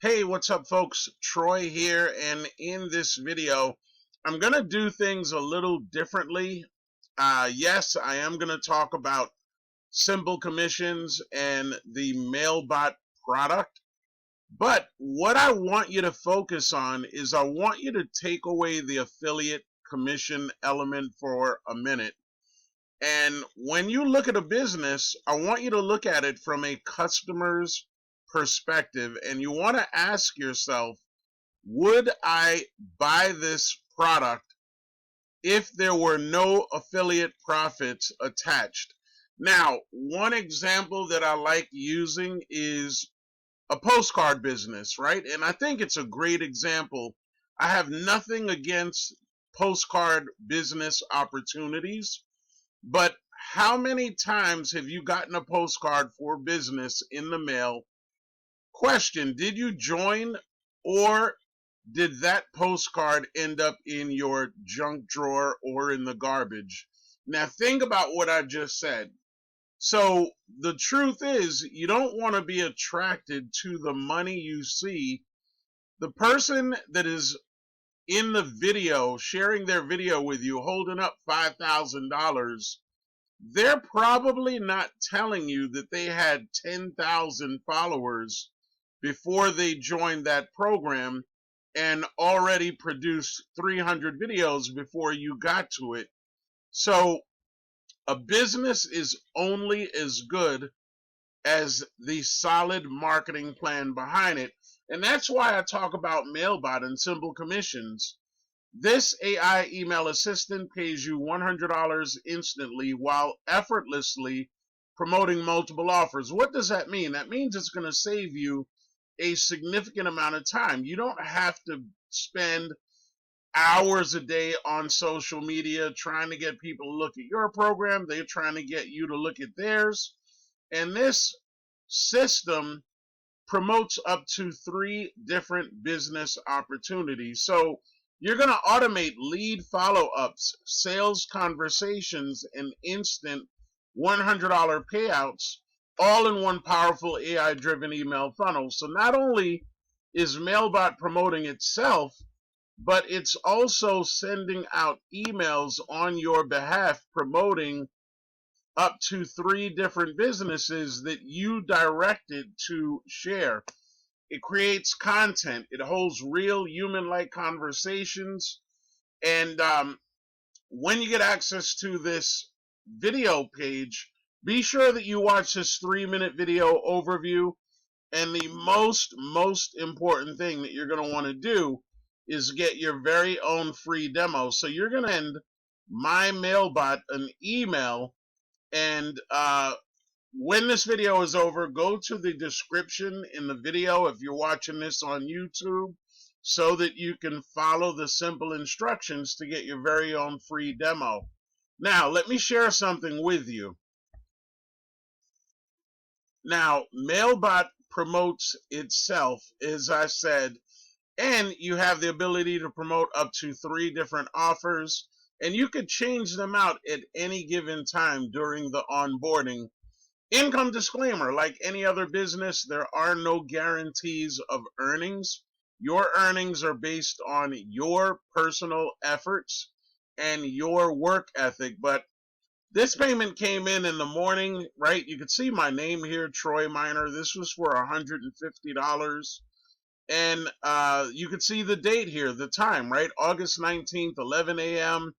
Hey, what's up folks? Troy here, and in this video, I'm going to do things a little differently. Yes, I am going to talk about simple commissions and the Mailbot product, but what I want you to focus on is I want you to take away the affiliate commission element for a minute. And when you look at a business, I want you to look at it from a customer's perspective, and you want to ask yourself, would I buy this product if there were no affiliate profits attached? Now, one example that I like using is a postcard business, right? And I think it's a great example. I have nothing against postcard business opportunities, but how many times have you gotten a postcard for business in the mail? Question, did you join, or did that postcard end up in your junk drawer or in the garbage? Now think about what I just said. So the truth is, you don't want to be attracted to the money you see. The person that is in the video, sharing their video with you, holding up $5,000, they're probably not telling you that they had 10,000 followers before they joined that program and already produced 300 videos before you got to it. So a business is only as good as the solid marketing plan behind it. And that's why I talk about Mailbot and simple commissions. This AI email assistant pays you $100 instantly while effortlessly promoting multiple offers. What does that mean? That means it's going to save you a significant amount of time. You don't have to spend hours a day on social media trying to get people to look at your program. They're trying to get you to look at theirs. And this system promotes up to 3 different business opportunities. So you're going to automate lead follow-ups, sales conversations, and instant $100 payouts, all in one powerful AI-driven email funnel. So not only is Mailbot promoting itself, but it's also sending out emails on your behalf promoting up to 3 different businesses that you directed to share. It creates content. It holds real human-like conversations. And when you get access to this video page, be sure that you watch this 3-minute video overview. And the most important thing that you're going to want to do is get your very own free demo. So you're going to send my Mailbot an email, and when this video is over, go to the description in the video if you're watching this on YouTube so that you can follow the simple instructions to get your very own free demo. Now, let me share something with you. Now, Mailbot promotes itself, as I said, and you have the ability to promote up to 3 different offers, and you could change them out at any given time during the onboarding. Income disclaimer, like any other business, there are no guarantees of earnings. Your earnings are based on your personal efforts and your work ethic. But this payment came in the morning, right? You can see my name here, Troy Miner. This was for $150. And you can see the date here, the time, right? August 19th, 11 a.m.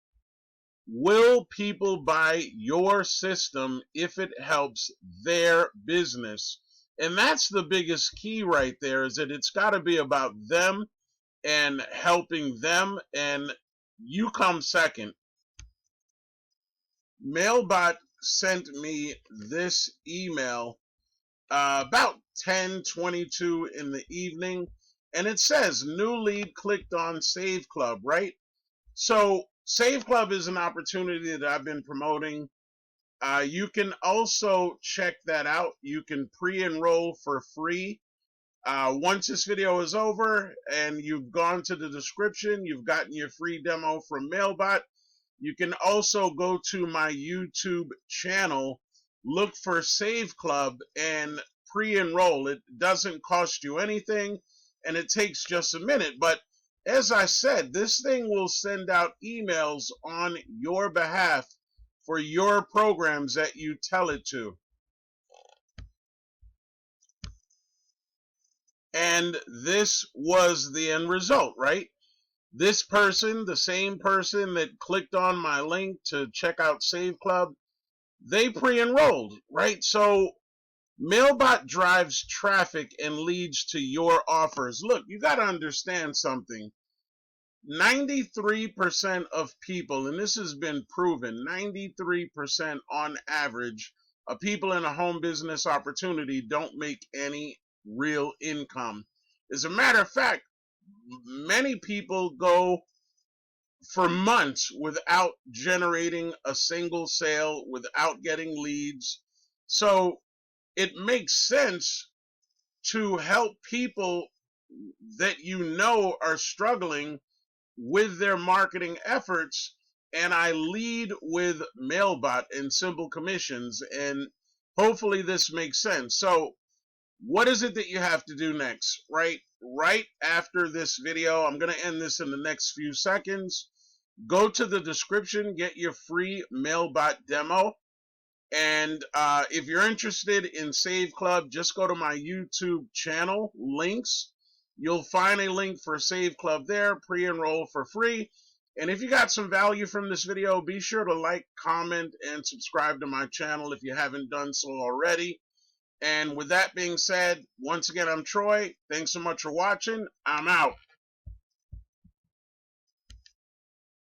Will people buy your system if it helps their business? And that's the biggest key right there, is that it's got to be about them and helping them, and you come second. Mailbot sent me this email about 10:22 in the evening, and it says new lead clicked on Save Club, right? So Save Club is an opportunity that I've been promoting. You can also check that out. You can pre-enroll for free. Once this video is over and you've gone to the description, you've gotten your free demo from Mailbot. You can also go to my YouTube channel, look for Save Club, and pre-enroll. It doesn't cost you anything, and it takes just a minute. But as I said, this thing will send out emails on your behalf for your programs that you tell it to. And this was the end result, right? This person, the same person that clicked on my link to check out Save Club, they pre-enrolled, right? So Mailbot drives traffic and leads to your offers. Look, you got to understand something. 93% of people, and this has been proven, 93% on average of people in a home business opportunity don't make any real income. As a matter of fact, many people go for months without generating a single sale, without getting leads. So it makes sense to help people that you know are struggling with their marketing efforts, and I lead with Mailbot and simple commissions, and hopefully this makes sense. So what is it that you have to do next? Right after this video, I'm going to end this in the next few seconds. Go to the description, get your free Mailbot demo. And if you're interested in Save Club, just go to my YouTube channel links. You'll find a link for Save Club there, pre-enroll for free. And if you got some value from this video, be sure to like, comment, and subscribe to my channel if you haven't done so already. And with that being said, once again, I'm Troy. Thanks so much for watching. I'm out.